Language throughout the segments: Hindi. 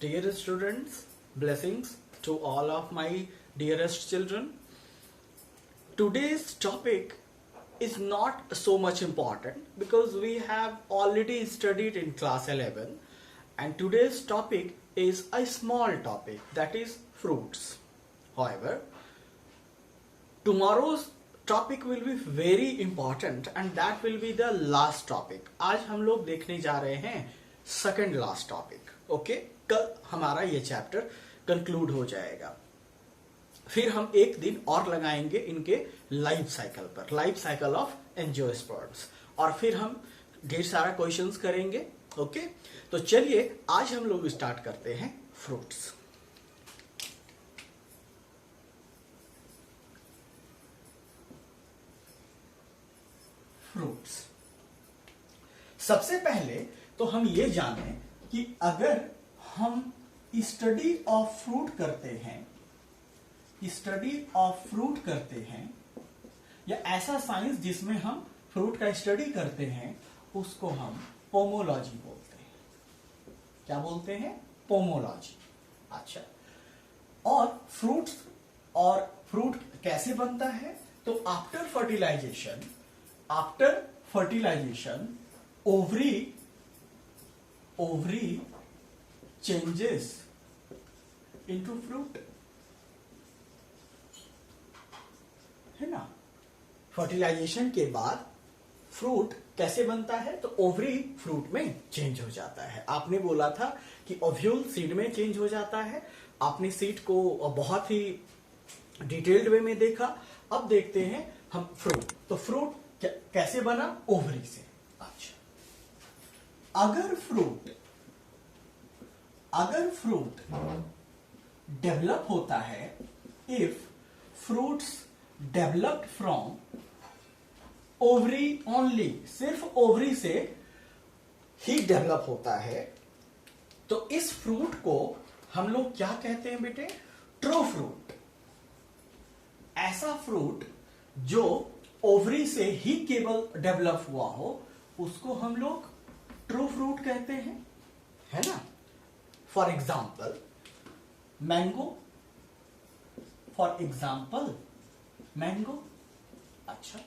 Dear students, blessings to all of my dearest children. Today's topic is not so much important because we have already studied in class 11, and today's topic is a small topic, that is fruits. However, tomorrow's topic will be very important and that will be the last topic. आज हम लोग देखने जा रहे हैं सेकंड लास्ट टॉपिक. ओके, कल हमारा ये चैप्टर कंक्लूड हो जाएगा. फिर हम एक दिन और लगाएंगे इनके लाइफ साइकिल पर, लाइफ साइकिल ऑफ एंजियोस्पर्म्स, और फिर हम ढेर सारा क्वेश्चंस करेंगे. ओके, तो चलिए आज हम लोग स्टार्ट करते हैं फ्रूट्स. फ्रूट्स. सबसे पहले तो हम ये जानें कि अगर हम स्टडी ऑफ फ्रूट करते हैं, या ऐसा साइंस जिसमें हम फ्रूट का स्टडी करते हैं, उसको हम पोमोलॉजी बोलते हैं. क्या बोलते हैं? पोमोलॉजी. अच्छा, और फ्रूट कैसे बनता है? तो after fertilization ovary changes into fruit, है ना. फर्टिलाइजेशन के बाद फ्रूट कैसे बनता है? तो ओवरी फ्रूट में चेंज हो जाता है. आपने बोला था कि ओव्यूल सीड में चेंज हो जाता है. आपने सीड को बहुत ही डिटेल्ड वे में देखा. अब देखते हैं हम फ्रूट. तो फ्रूट कैसे बना? ओवरी से. अच्छा, अगर फ्रूट डेवलप होता है, if fruits developed from ovary only, सिर्फ ओवरी से ही डेवलप होता है, तो इस फ्रूट को हम लोग क्या कहते हैं बेटे? True fruit. ऐसा फ्रूट जो ओवरी से ही केवल डेवलप हुआ हो, उसको हम लोग ट्रू फ्रूट कहते हैं, है ना. For example mango. अच्छा,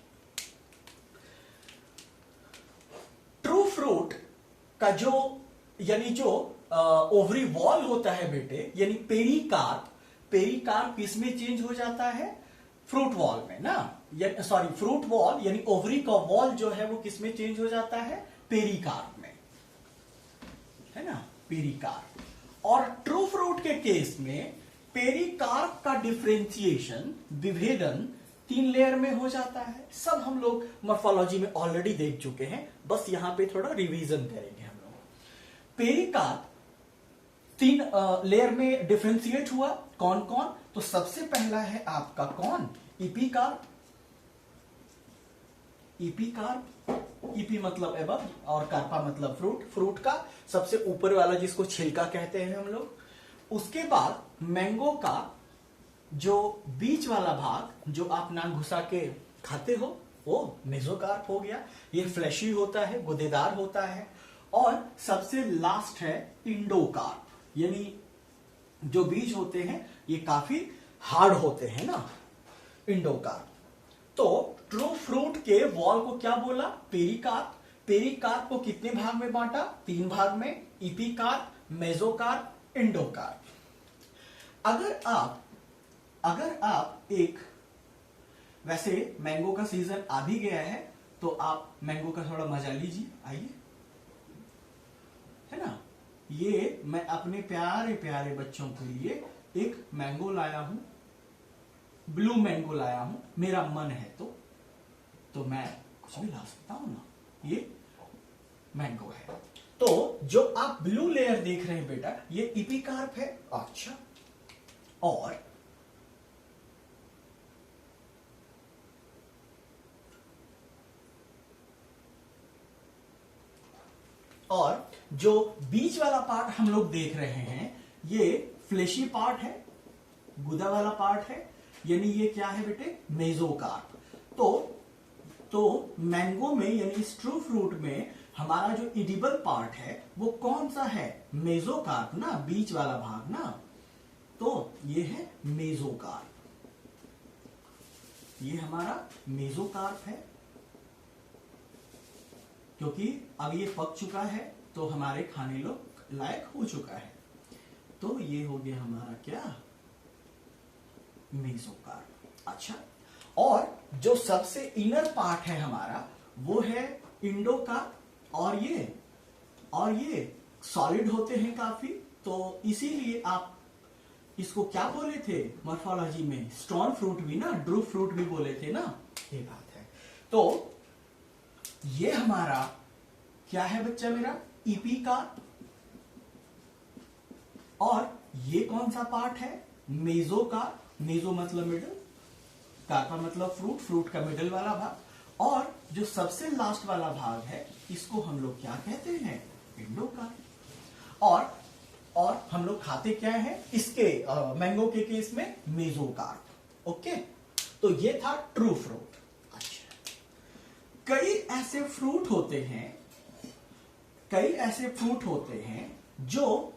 ट्रू फ्रूट का जो ओवरी वॉल होता है बेटे, यानी पेरिकार्प किस में चेंज हो जाता है? फ्रूट वॉल में ना. फ्रूट वॉल यानी ओवरी का वॉल जो है वो किस में चेंज हो जाता है? पेरिकार्प में, है ना, पेरिकार्प. और ट्रू फ्रूट के केस में पेरिकार्प का डिफरेंशिएशन, विभेदन 3 लेयर में हो जाता है. सब हम लोग मॉर्फोलॉजी में ऑलरेडी देख चुके हैं, बस यहां पे थोड़ा रिवीजन करेंगे हम लोग. पेरिकार्प 3 लेयर में डिफरेंशिएट हुआ. कौन कौन? तो सबसे पहला है आपका कौन? इपिकार्प. इपी मतलब एबव और कार्पा मतलब फ्रूट का सबसे ऊपर वाला, जिसको छिलका कहते हैं हम लोग. उसके बाद मैंगो का जो बीच वाला भाग, जो आप नाक घुसा के खाते हो, वो मेसोकार्प हो गया. ये फ्लैशी होता है, गुदेदार होता है. और सबसे लास्ट है इंडोकार्प, यानी जो बीज होते हैं ये काफी हार्ड होते हैं ना, इंडोकार्प. तो ट्रू फ्रूट के वॉल को क्या बोला? पेरिकार्प. पेरिकार्प को कितने भाग में बांटा? 3 भाग में. Epicarp, mesocarp, endocarp. अगर आप वैसे मैंगो का सीजन आ भी गया है, तो आप मैंगो का थोड़ा मजा लीजिए. आइए, है ना. ये मैं अपने प्यारे प्यारे बच्चों के लिए एक मैंगो लाया हूं, ब्लू मैंगो लाया हूं. मेरा मन है तो मैं कुछ भी ला सकता हूं ना. ये मैंगो है. तो जो आप ब्लू लेयर देख रहे हैं बेटा, ये इपिकार्प है. अच्छा, और जो बीच वाला पार्ट हम लोग देख रहे हैं, ये फ्लेशी पार्ट है, गुदा वाला पार्ट है, यानी ये क्या है बेटे? मेसोकार्प. तो मैंगो में, यानी इस ट्रू फ्रूट में हमारा जो इडिबल पार्ट है वो कौन सा है? मेसोकार्प ना, बीच वाला भाग ना, तो ये है मेसोकार्प। ये हमारा मेसोकार्प है, क्योंकि अब ये पक चुका है तो हमारे खाने लायक हो चुका है। तो ये हो गया हमारा क्या? मेसोकार्प। अच्छा, और जो सबसे इनर पार्ट है हमारा वो है इंडोकार्प, और ये सॉलिड होते हैं काफी, तो इसीलिए आप इसको क्या बोले थे मॉर्फोलॉजी में? स्टोन फ्रूट भी ना, ड्रू फ्रूट भी बोले थे ना, ये बात है। तो ये हमारा क्या है बच्चा मेरा? इपिकार्प। और ये कौन सा पार्ट है? मेसोकार्प। मेसो मतलब मिडल, कार्पा मतलब फ्रूट, फ्रूट का मिडल वाला भाग। और जो सबसे लास्ट वाला भाग है इसको हम लोग क्या कहते हैं? इंडोकार्प। और हम लोग खाते क्या है इसके? मैंगो के केस में मेसोकार्प। ओके, तो ये था ट्रू फ्रूट। अच्छा, कई ऐसे फ्रूट होते हैं जो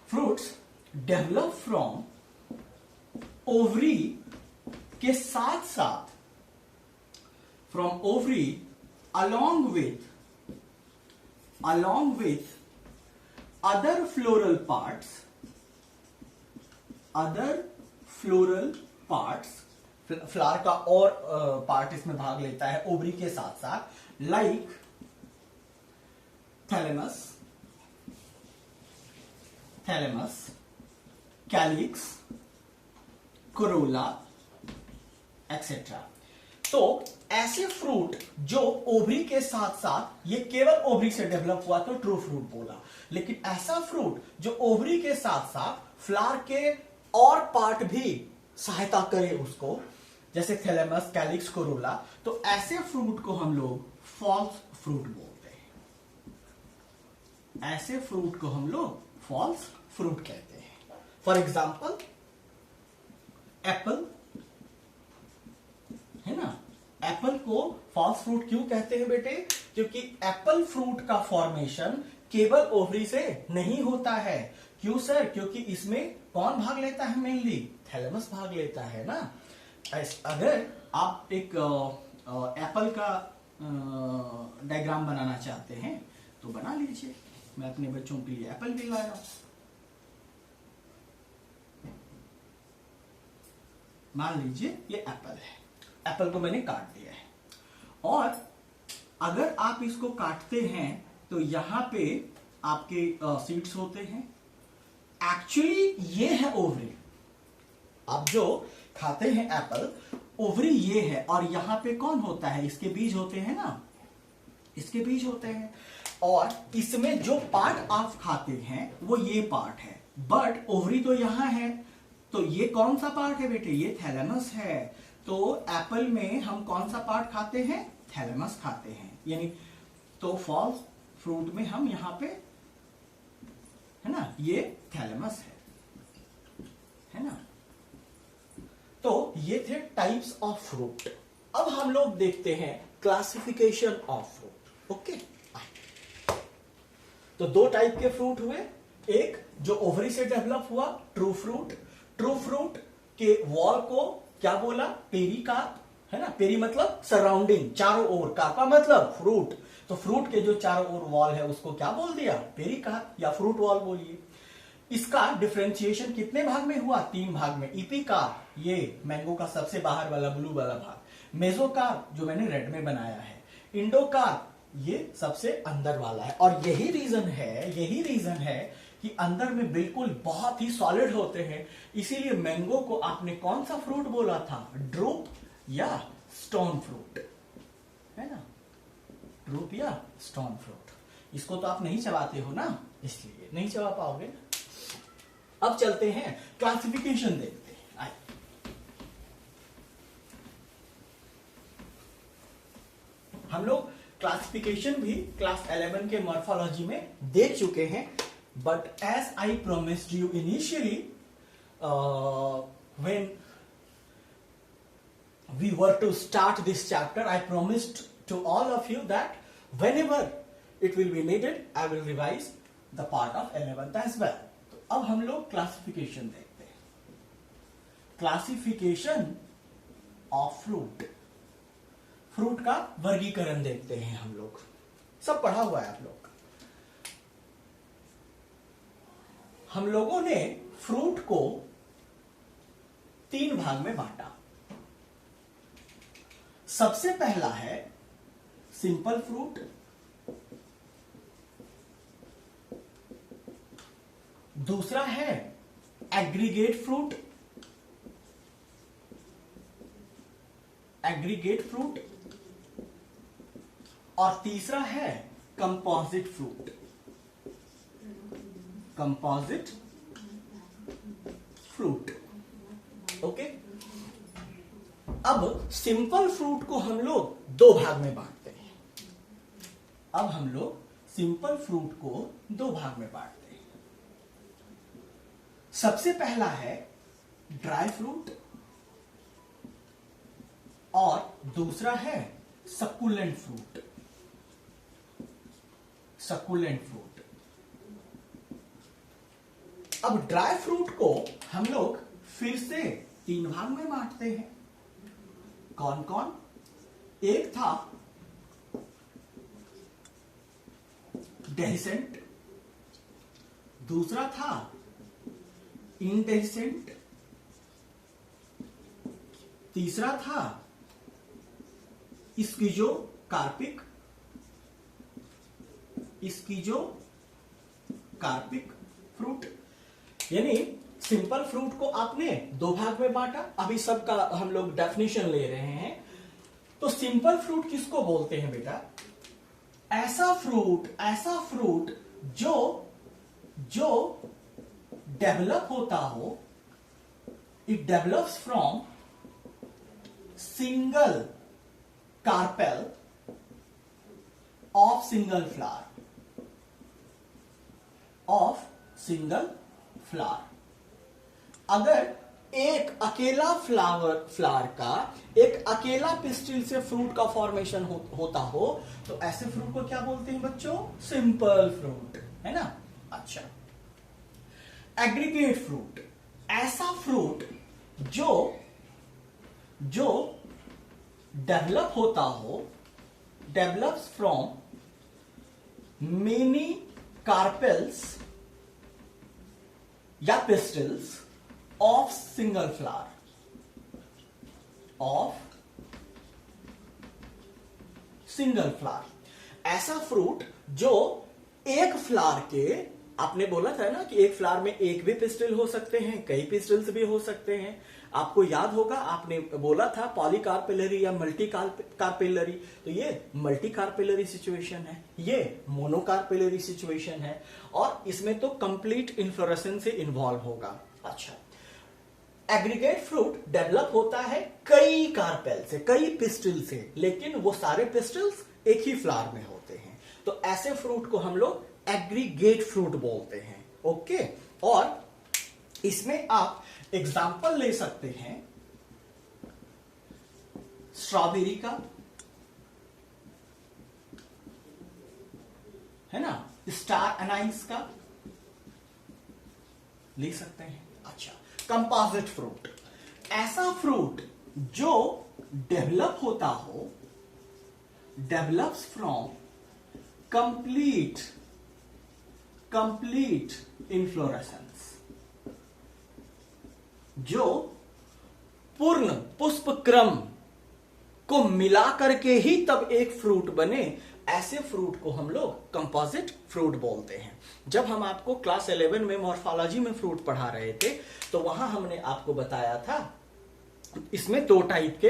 फ्रूट्स डेवलप फ्रॉम ओवरी के साथ साथ, from ovary along with other floral parts, flower का और पार्ट इसमें भाग लेता है ओवरी के साथ साथ, like thalamus, calyx, Corolla etcetera. तो ऐसे फ्रूट जो ओवरी के साथ साथ, ये केवल ओवरी से डेवलप हुआ तो ट्रू फ्रूट बोला, लेकिन ऐसा फ्रूट जो ओवरी के साथ साथ फ्लावर के और पार्ट भी सहायता करे उसको, जैसे थैलेमस, कैलिक्स, कोरोला, तो ऐसे फ्रूट को हम लोग फॉल्स फ्रूट बोलते हैं। ऐसे फ्रूट को हम लोग फॉल्स फ्रूट कहते हैं। फॉर एग्जाम्पल एप्पल है ना, एप्पल को फॉल्स फ्रूट क्यों कहते हैं बेटे? क्योंकि एप्पल फ्रूट का फॉर्मेशन केवल ओवरी से नहीं होता है। क्यों सर? क्योंकि इसमें कौन भाग लेता है? मेनली थैलेमस भाग लेता है ना। अगर आप एक एप्पल का डायग्राम बनाना चाहते हैं तो बना लीजिए। मैं अपने बच्चों के लिए एप्पल भी लाया, मान लीजिए ये एप्पल है। एप्पल को मैंने काट दिया है, और अगर आप इसको काटते हैं तो यहां पे आपके सीड्स होते हैं। एक्चुअली ये है ओवरी। आप जो खाते हैं एप्पल, ओवरी ये है, और यहां पे कौन होता है? इसके बीज होते हैं ना, इसके बीज होते हैं। और इसमें जो पार्ट आप खाते हैं वो ये पार्ट है, बट ओवरी तो यहां है। तो ये कौन सा पार्ट है बेटे? ये थैलेमस है। तो एप्पल में हम कौन सा पार्ट खाते हैं? थैलेमस खाते हैं। यानी तो फॉल्स फ्रूट में हम यहां पे है ना, ये थैलेमस है ना। तो ये थे टाइप्स ऑफ फ्रूट। अब हम लोग देखते हैं क्लासिफिकेशन ऑफ फ्रूट। ओके, तो दो टाइप के फ्रूट हुए। एक जो ओवरी से डेवलप हुआ, ट्रू फ्रूट। ट्रू फ्रूट के वॉल को क्या बोला? पेरिकार्प, है ना। पेरी मतलब सराउंडिंग, चारों ओर, कार्पा मतलब फ्रूट। तो फ्रूट के जो चारों ओर वॉल है उसको क्या बोल दिया? पेरिकार्प या फ्रूट वॉल बोलिए। इसका डिफरेंशिएशन कितने भाग में हुआ? 3 भाग में। इपिकार्प, ये मैंगो का सबसे बाहर वाला ब्लू वाला भाग। मेसोकार्प, जो मैंने रेड में बनाया है। इंडोकार्प, ये सबसे अंदर वाला है। और यही रीजन है कि अंदर में बिल्कुल बहुत ही सॉलिड होते हैं। इसीलिए मैंगो को आपने कौन सा फ्रूट बोला था? ड्रूप या स्टोन फ्रूट, है ना। ड्रूप या स्टोन फ्रूट। इसको तो आप नहीं चबाते हो ना, इसलिए नहीं चबा पाओगे। अब चलते हैं क्लासिफिकेशन देखते हैं। आइए, हम लोग क्लासिफिकेशन भी क्लास 11 के मॉर्फोलॉजी में देख चुके हैं। But as I promised you initially, when we were to start this chapter, I promised to all of you that whenever it will be needed, I will revise the part of 11th as well. तो अब हम लोग क्लासिफिकेशन देखते हैं. Classification of fruit. फ्रूट का वर्गीकरण देखते हैं हम लोग. सब पढ़ा हुआ है आप लोग. हम लोगों ने फ्रूट को 3 भाग में बांटा. सबसे पहला है सिंपल फ्रूट, दूसरा है एग्रीगेट फ्रूट, और तीसरा है कंपोजिट फ्रूट. ओके. अब सिंपल फ्रूट को हम लोग 2 भाग में बांटते हैं. सबसे पहला है ड्राई फ्रूट और दूसरा है सक्कुलेंट फ्रूट. अब ड्राई फ्रूट को हम लोग फिर से 3 भाग में बांटते हैं. कौन कौन? एक था डेहिसेंट, दूसरा था इनडेहिसेंट, तीसरा था स्कीजोकार्पिक फ्रूट. यानी सिंपल फ्रूट को आपने 2 भाग में बांटा. अभी सबका हम लोग डेफिनेशन ले रहे हैं. तो सिंपल फ्रूट किसको बोलते हैं बेटा? ऐसा फ्रूट जो डेवलप होता हो. It develops from single carpel of single flower. अगर एक अकेला फ्लावर का एक अकेला पिस्टिल से फ्रूट का फॉर्मेशन होता हो तो ऐसे फ्रूट को क्या बोलते हैं बच्चों? सिंपल फ्रूट, है ना. अच्छा. एग्रीगेट फ्रूट, ऐसा फ्रूट जो डेवलप होता हो, डेवलप्स फ्रॉम मेनी कार्पेल्स या पिस्टल्स ऑफ सिंगल फ्लावर. ऐसा फ्रूट जो एक फ्लावर के, आपने बोला था ना कि एक फ्लावर में एक भी पिस्टल हो सकते हैं, कई पिस्टल्स भी हो सकते हैं. आपको याद होगा आपने बोला था पॉलीकार्पेलरी या मल्टी कार्पेलरी. तो ये मल्टी कार्पेलरी सिचुएशन है, ये मोनोकार्पेलरी सिचुएशन है, और इसमें तो कंप्लीट इन्फ्लोरेसेंस से इन्वॉल्व होगा. अच्छा. एग्रीगेट फ्रूट डेवलप होता है कई कार्पेल से, कई पिस्टल से, लेकिन वो सारे पिस्टल्स एक ही फ्लावर में होते हैं. तो ऐसे फ्रूट को हम लोग एग्रीगेट फ्रूट बोलते हैं. ओके. और इसमें आप एग्जाम्पल ले सकते हैं स्ट्रॉबेरी का, है ना, स्टार अनाइस का ले सकते हैं. अच्छा. कंपोजिट फ्रूट, ऐसा फ्रूट जो डेवलप होता हो, डेवलप्स फ्रॉम कंप्लीट इन्फ्लोरेसेंस, जो पूर्ण पुष्प क्रम को मिला करके ही तब एक फ्रूट बने, ऐसे फ्रूट को हम लोग कंपोजिट फ्रूट बोलते हैं. जब हम आपको क्लास 11 में मॉर्फोलॉजी में फ्रूट पढ़ा रहे थे तो वहां हमने आपको बताया था इसमें 2 टाइप के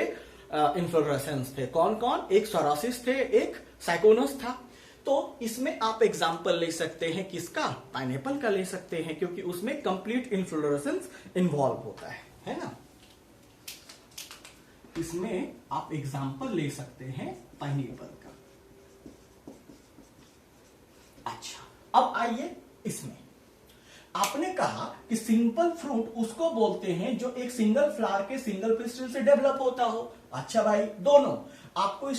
इन्फ्लोरेसेंस थे. कौन कौन? एक सोरोसिस थे, एक साइकोनस था. तो इसमें आप एग्जाम्पल ले सकते हैं किसका? पाइनएप्पल का ले सकते हैं, क्योंकि उसमें कंप्लीट इन्फ्लोरेसेंस इन्वॉल्व होता है ना. इसमें आप एग्जाम्पल ले सकते हैं पाइनएप्पल का. अच्छा. अब आइए इसमें आपने कहा कि सिंपल फ्रूट उसको बोलते हैं जो एक सिंगल फ्लावर के सिंगल पिस्टल से डेवलप होता हो. अच्छा भाई, दोनों आपको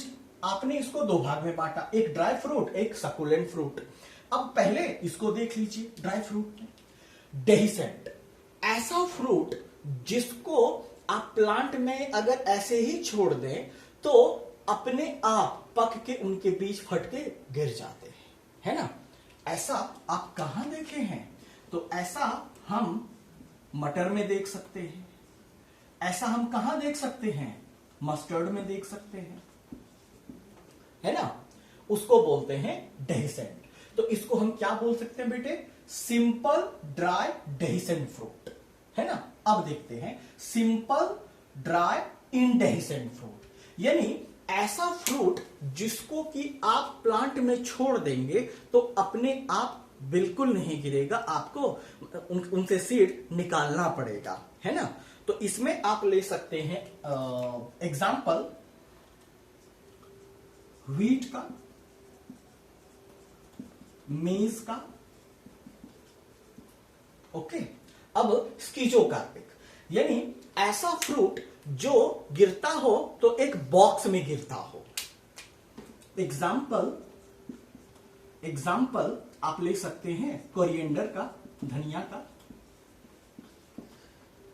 आपने इसको दो भाग में बांटा, एक ड्राई फ्रूट, एक सकुलेंट फ्रूट। अब पहले इसको देख लीजिए, ड्राई फ्रूट में डेहिसेंट, ऐसा फ्रूट जिसको आप प्लांट में अगर ऐसे ही छोड़ दें तो अपने आप पक के उनके बीज फट के गिर जाते हैं, है ना। ऐसा आप कहां देखे हैं? तो ऐसा हम मटर में देख सकते हैं, ऐसा हम कहां देख सकते हैं? मस्टर्ड में देख सकते हैं, है ना। उसको बोलते हैं डेहिसेंट। तो इसको हम क्या बोल सकते हैं बेटे? सिंपल ड्राई डेहिसेंट फ्रूट, है ना। अब देखते हैं सिंपल ड्राई इनडेहिसेंट फ्रूट, यानी ऐसा फ्रूट जिसको कि आप प्लांट में छोड़ देंगे तो अपने आप बिल्कुल नहीं गिरेगा, आपको उनसे सीड निकालना पड़ेगा, है ना। तो इसमें आप ले सकते हैं एग्जाम्पल व्हीट का, मेज का, ओके। अब स्कीजोकार्पिक, यानी ऐसा फ्रूट जो गिरता हो तो एक बॉक्स में गिरता हो। एग्जाम्पल आप ले सकते हैं कोरिएंडर का, धनिया का,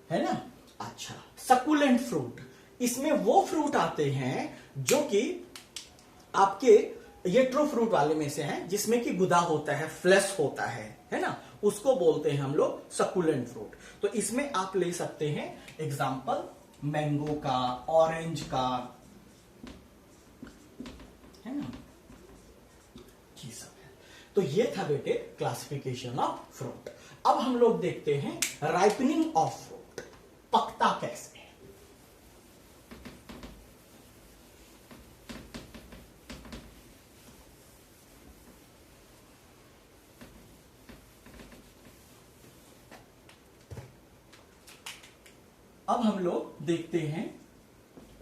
है ना। अच्छा, सकुलेंट फ्रूट, इसमें वो फ्रूट आते हैं जो कि आपके ये ट्रू फ्रूट वाले में से हैं, जिसमें कि गुदा होता है, फ्लेश होता है ना। उसको बोलते हैं हम लोग सकुलेंट फ्रूट। तो इसमें आप ले सकते हैं एग्जाम्पल मैंगो का, ऑरेंज का, है ना, ये सब है। तो ये था बेटे क्लासिफिकेशन ऑफ फ्रूट। अब हम लोग देखते हैं राइपनिंग ऑफ फ्रूट, पकता कैसे है। अब हम लोग देखते हैं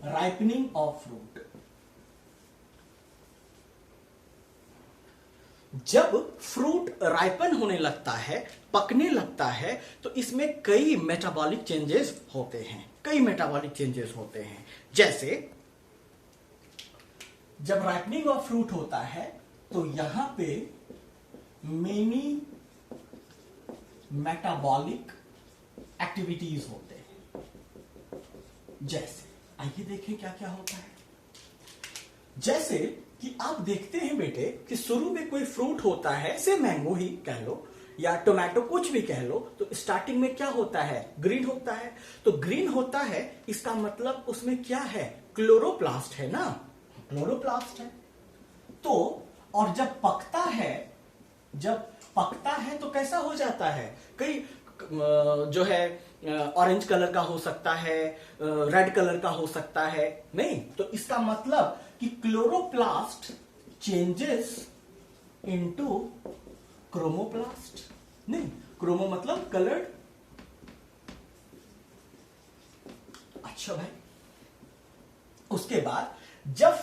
राइपनिंग ऑफ फ्रूट। जब फ्रूट राइपन होने लगता है, पकने लगता है, तो इसमें कई मेटाबॉलिक चेंजेस होते हैं। जैसे जब राइपनिंग ऑफ फ्रूट होता है तो यहां पे मेनी मेटाबॉलिक एक्टिविटीज होते हैं। जैसे आइए देखें क्या क्या होता है। जैसे कि आप देखते हैं बेटे कि शुरू में कोई फ्रूट होता है, से मैंगो ही कह लो या टोमेटो, कुछ भी कह लो, तो स्टार्टिंग में क्या होता है? ग्रीन होता है। तो ग्रीन होता है, इसका मतलब उसमें क्या है? क्लोरोप्लास्ट है ना, क्लोरोप्लास्ट है। तो और जब पकता है तो कैसा हो जाता है? कई जो है ऑरेंज कलर का हो सकता है, रेड कलर का हो सकता है, नहीं। तो इसका मतलब कि क्लोरोप्लास्ट चेंजेस इनटू क्रोमोप्लास्ट, नहीं, क्रोमो मतलब कलर्ड। अच्छा भाई, उसके बाद जब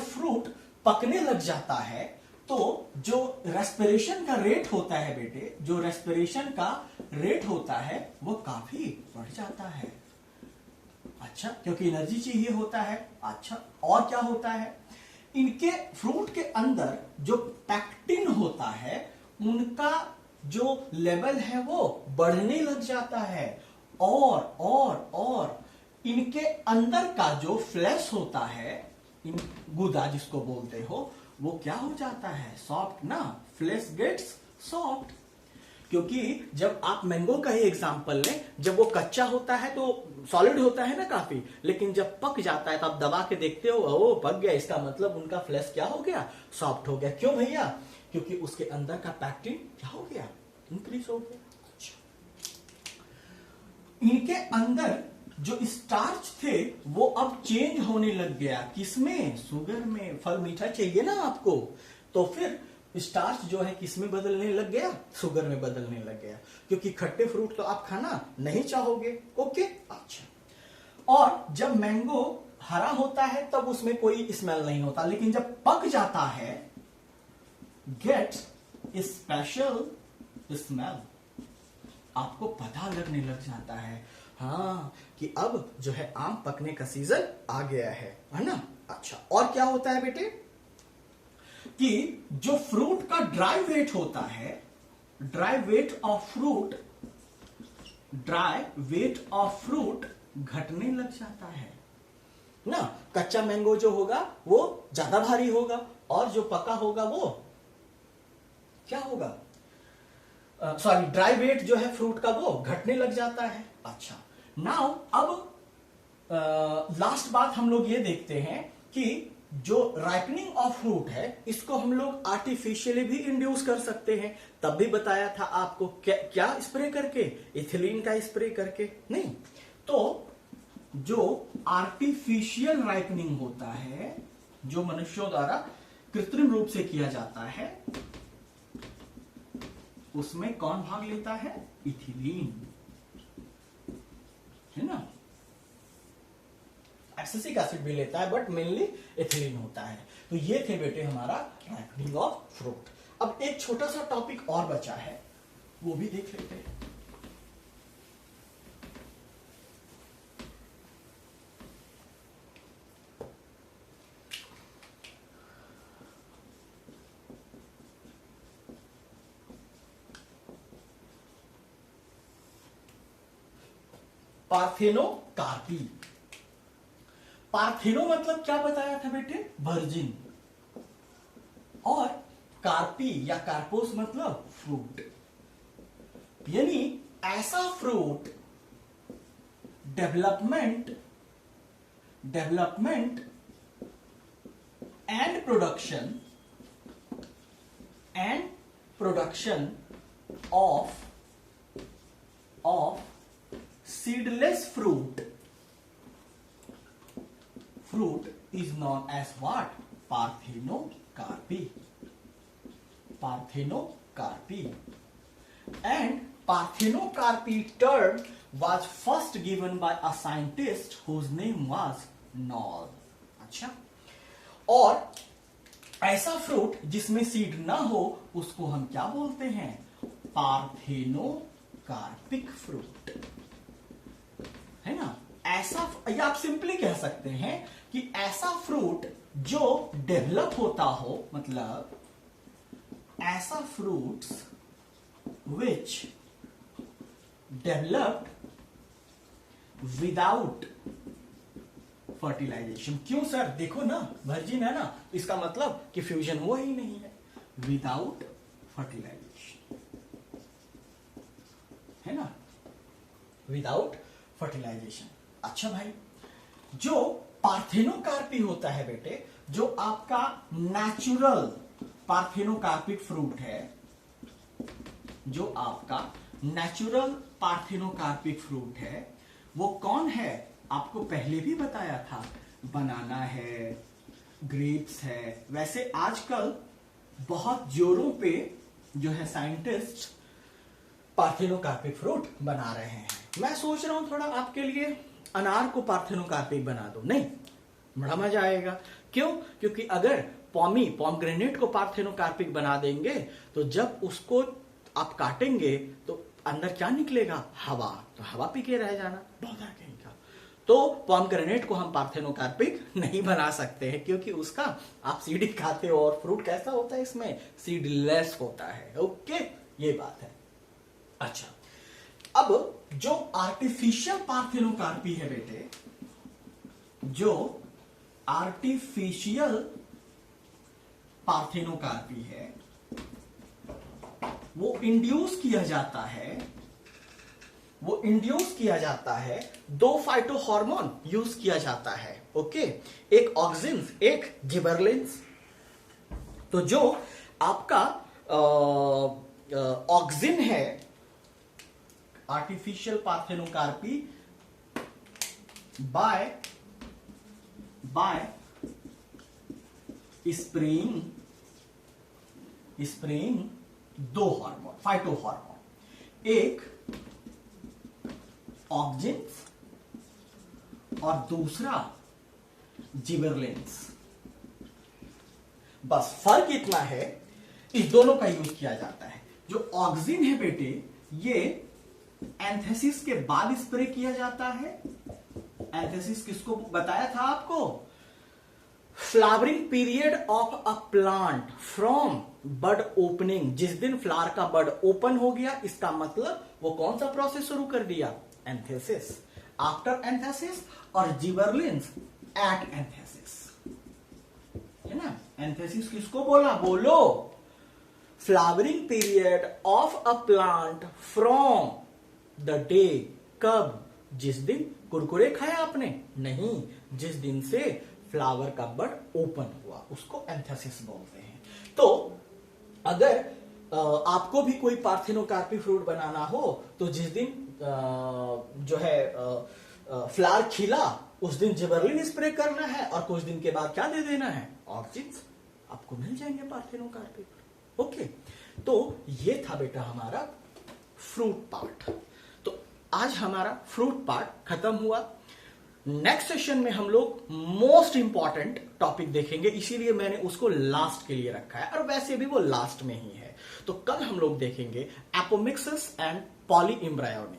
फ्रूट पकने लग जाता है तो जो रेस्पिरेशन का रेट होता है बेटे, जो रेस्पिरेशन का रेट होता है वो काफी बढ़ जाता है। अच्छा, क्योंकि एनर्जी चाहिए होता है। अच्छा, और क्या होता है? इनके फ्रूट के अंदर जो पैक्टिन होता है उनका जो लेवल है वो बढ़ने लग जाता है। और इनके अंदर का जो फ्लैश होता है, गुदा जिसको बोलते हो, वो क्या हो जाता है? सॉफ्ट ना, फ्लैश गेट्स सॉफ्ट। क्योंकि जब आप मैंगो का ही एग्जांपल लें, जब वो कच्चा होता है तो सॉलिड होता है ना काफी, लेकिन जब पक जाता है तो आप दबा के देखते हो, ओ पक गया, इसका मतलब उनका फ्लैश क्या हो गया? सॉफ्ट हो गया। क्यों भैया? क्योंकि उसके अंदर का पैक्टिन क्या हो गया? इंक्रीज हो गया। अच्छा, इनके अंदर जो स्टार्च थे वो अब चेंज होने लग गया, किसमें? शुगर में। फल मीठा चाहिए ना आपको, तो फिर स्टार्च जो है किसमें बदलने लग गया? शुगर में बदलने लग गया, क्योंकि खट्टे फ्रूट तो आप खाना नहीं चाहोगे। ओके, अच्छा। और जब मैंगो हरा होता है तब उसमें कोई स्मेल नहीं होता, लेकिन जब पक जाता है, गेट स्पेशल स्मेल, आपको पता लगने लग जाता है हाँ कि अब जो है आम पकने का सीजन आ गया है ना। अच्छा, और क्या होता है बेटे कि जो फ्रूट का ड्राई वेट होता है, ड्राई वेट ऑफ फ्रूट घटने लग जाता है ना। कच्चा मैंगो जो होगा वो ज्यादा भारी होगा और जो पका होगा वो क्या होगा, सॉरी, ड्राई वेट जो है फ्रूट का वो घटने लग जाता है। अच्छा, नाउ अब लास्ट बात हम लोग ये देखते हैं कि जो राइपनिंग ऑफ फ्रूट है इसको हम लोग आर्टिफिशियली भी इंड्यूस कर सकते हैं। तब भी बताया था आपको, क्या स्प्रे करके, इथिलीन का स्प्रे करके नहीं। तो जो आर्टिफिशियल राइपनिंग होता है, जो मनुष्यों द्वारा कृत्रिम रूप से किया जाता है, उसमें कौन भाग लेता है, इथिलीन, है ना। एब्सिसिक एसिड भी लेता है बट मेनली एथिलीन होता है। तो ये थे बेटे हमारा राइपनिंग ऑफ फ्रूट। अब एक छोटा सा टॉपिक और बचा है, वो भी देख लेते हैं। पार्थेनोकार्पी। पार्थेनो मतलब क्या बताया था बेटे, वर्जिन, और कार्पी या कार्पोस मतलब फ्रूट, यानी ऐसा fruit development and production of seedless fruit is known as what, parthenocarpy. And parthenocarpy term was first given by a scientist whose name was Knoll. अच्छा, और ऐसा फ्रूट जिसमें सीड ना हो उसको हम क्या बोलते हैं, पार्थेनोकार्पिक फ्रूट, है ना। ऐसा, या आप सिंपली कह सकते हैं कि ऐसा फ्रूट जो डेवलप होता हो, मतलब ऐसा fruits which developed without fertilization. क्यों सर, देखो ना वर्जिन है ना, इसका मतलब कि फ्यूजन हुआ ही नहीं है, विदाउट फर्टिलाइजेशन, है ना, विदाउट फर्टिलाइजेशन। अच्छा भाई, जो पार्थेनोकार्पी होता है बेटे, जो आपका नेचुरल पार्थेनोकार्पिक फ्रूट है, जो आपका नेचुरल पार्थेनोकार्पिक फ्रूट है, वो कौन है, आपको पहले भी बताया था, बनाना है, ग्रेप्स है। वैसे आजकल बहुत जोरों पे जो है साइंटिस्ट पार्थेनोकार्पिक फ्रूट बना रहे हैं। मैं सोच रहा हूं थोड़ा आपके लिए अनार को पार्थेनोकार्पिक बना दो, नहीं, बड़ा मजा आएगा। क्यों, क्योंकि अगर पॉमग्रेनेट को पार्थेनोकार्पिक बना देंगे तो जब उसको आप काटेंगे तो अंदर क्या निकलेगा, हवा, तो हवा पी के रह जाना, बहुत कहीं का। तो पॉमग्रेनेट को हम पार्थेनोकार्पिक नहीं बना सकते हैं क्योंकि उसका आप सीड ही खाते हो, और फ्रूट कैसा होता है, इसमें सीडलेस होता है। ओके, ये बात है। अच्छा, अब जो आर्टिफिशियल पार्थेनोकार्पी है बेटे, जो आर्टिफिशियल पार्थेनोकार्पी है, वो इंड्यूस किया जाता है, दो फाइटो हार्मोन यूज किया जाता है। ओके, एक ऑक्सिन, एक जिबरलिंस। तो जो आपका ऑक्सिन है, आर्टिफिशियल पार्थेनोकार्पी बाय स्प्रेइंग दो हार्मोन, फाइटो हार्मोन, एक ऑक्सिन और दूसरा जिबरलिंस। बस फर्क इतना है, इस दोनों का यूज किया जाता है। जो ऑक्सिन है बेटे, ये एंथेसिस के बाद स्प्रे किया जाता है। एंथेसिस किसको बताया था आपको, flowering period of a plant from bud opening, जिस दिन फ्लावर का बड ओपन हो गया, इसका मतलब वो कौन सा प्रोसेस शुरू कर दिया, एंथेसिस। आफ्टर एंथेसिस और जिबरलिन्स एट एंथेसिस, है ना। एंथेसिस किसको बोला, बोलो। Flowering period of a plant from the day, कब, जिस दिन कुरकुरे खाए आपने, नहीं, जिस दिन से फ्लावर का बड ओपन हुआ, उसको एंथेसिस बोलते हैं। तो अगर आपको भी कोई पार्थेनोकार्पी फ्रूट बनाना हो तो जिस दिन जो है फ्लावर खिला उस दिन जिबरलिन स्प्रे करना है, और कुछ दिन के बाद क्या दे देना है, ऑर्चिड्स आपको मिल जाएंगे पार्थेनोकार्पी। ओके, तो ये था बेटा हमारा फ्रूट पार्ट। तो आज हमारा फ्रूट पार्ट खत्म हुआ। नेक्स्ट सेशन में हम लोग मोस्ट इंपॉर्टेंट टॉपिक देखेंगे, इसीलिए मैंने उसको लास्ट के लिए रखा है, और वैसे भी वो लास्ट में ही है। तो कल हम लोग देखेंगे एपोमिक्सिस एंड पॉली एम्ब्रायोनी।